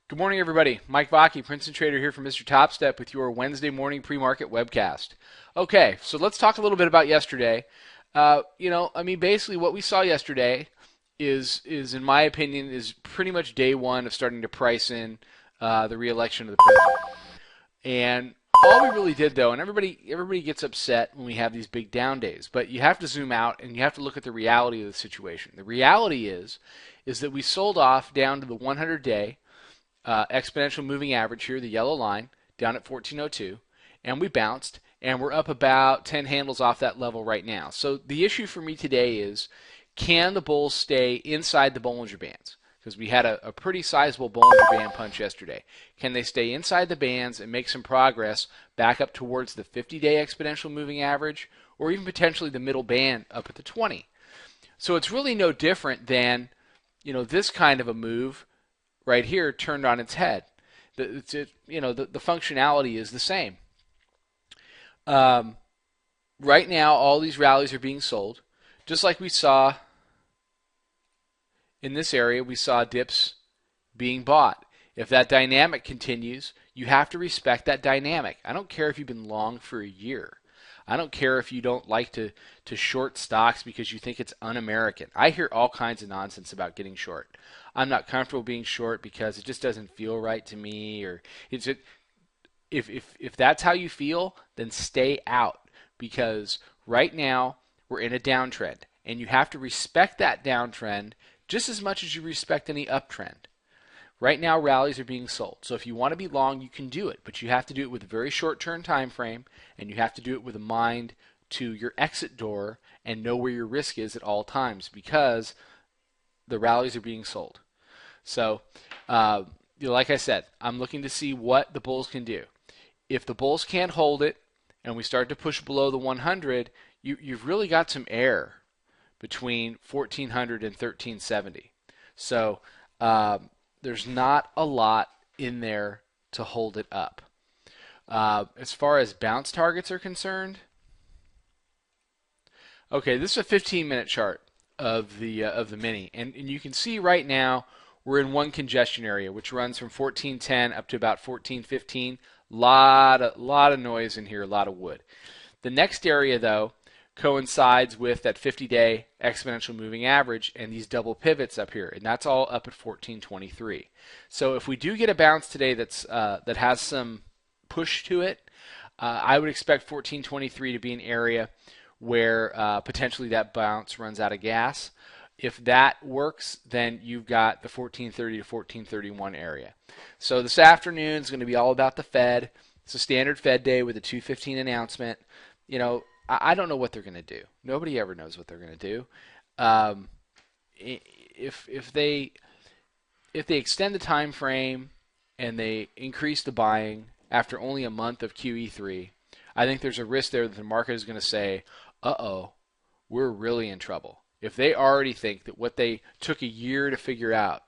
Good morning, everybody. Mike Vacchi, Princetontrader here from Mr. Topstep with your Wednesday morning pre-market webcast. Okay, so let's talk a little bit about yesterday. Basically what we saw yesterday is in my opinion, is pretty much day one of starting to price in the re-election of the president. And all we really did, though, and everybody gets upset when we have these big down days, but you have to zoom out and you have to look at the reality of the situation. The reality is that we sold off down to the 100-day exponential moving average here, the yellow line, down at 1402, and we bounced, and we're up about 10 handles off that level right now. So the issue for me today is, can the bulls stay inside the Bollinger Bands? Because we had a pretty sizable Bollinger Band punch yesterday. Can they stay inside the bands and make some progress back up towards the 50-day exponential moving average, or even potentially the middle band up at the 20? So it's really no different than, this kind of a move right here turned on its head. The functionality is the same. Right now, all these rallies are being sold. Just like we saw in this area, we saw dips being bought. If that dynamic continues, you have to respect that dynamic. I don't care if you've been long for a year. I don't care if you don't like to short stocks because you think it's un-American. I hear all kinds of nonsense about getting short. I'm not comfortable being short because it just doesn't feel right to me. Or if that's how you feel, then stay out, because right now we're in a downtrend, and you have to respect that downtrend just as much as you respect any uptrend. Right now, rallies are being sold. So if you want to be long, you can do it, but you have to do it with a very short-term time frame, and you have to do it with a mind to your exit door and know where your risk is at all times, because the rallies are being sold. So, like I said, I'm looking to see what the bulls can do. If the bulls can't hold it and we start to push below the 100, you've really got some air between 1400 and 1370. So, there's not a lot in there to hold it up. As far as bounce targets are concerned, okay, this is a 15-minute chart of the mini, and you can see right now we're in one congestion area, which runs from 1410 up to about 1415. Lot of noise in here, a lot of wood. The next area, though, coincides with that 50-day exponential moving average and these double pivots up here, and that's all up at 1423. So if we do get a bounce today that has some push to it, I would expect 1423 to be an area where potentially that bounce runs out of gas. If that works, then you've got the 1430 to 1431 area. So this afternoon is going to be all about the Fed. It's a standard Fed day with a 2:15 announcement. I don't know what they're going to do. Nobody ever knows what they're going to do. If they extend the time frame and they increase the buying after only a month of QE3, I think there's a risk there that the market is going to say, "Uh-oh, we're really in trouble." If they already think that what they took a year to figure out,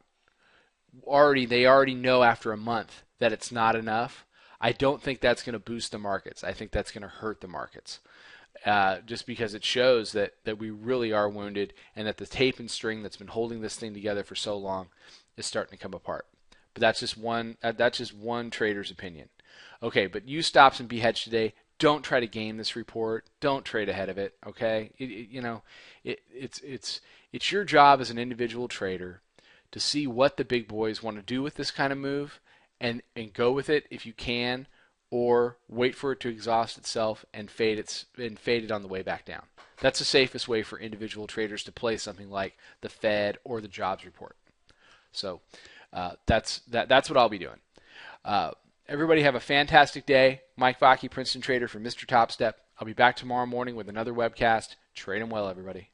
they already know after a month that it's not enough, I don't think that's going to boost the markets. I think that's going to hurt the markets. Just because it shows that we really are wounded, and that the tape and string that's been holding this thing together for so long is starting to come apart. But that's just one trader's opinion. Okay, but use stops and be hedged today. Don't try to game this report. Don't trade ahead of it. Okay, it's your job as an individual trader to see what the big boys want to do with this kind of move, and go with it if you can, or wait for it to exhaust itself and fade it on the way back down. That's the safest way for individual traders to play something like the Fed or the jobs report. So that's what I'll be doing. Everybody have a fantastic day. Mike Vacchi, Princeton Trader for Mr. Topstep. I'll be back tomorrow morning with another webcast. Trade 'em well, everybody.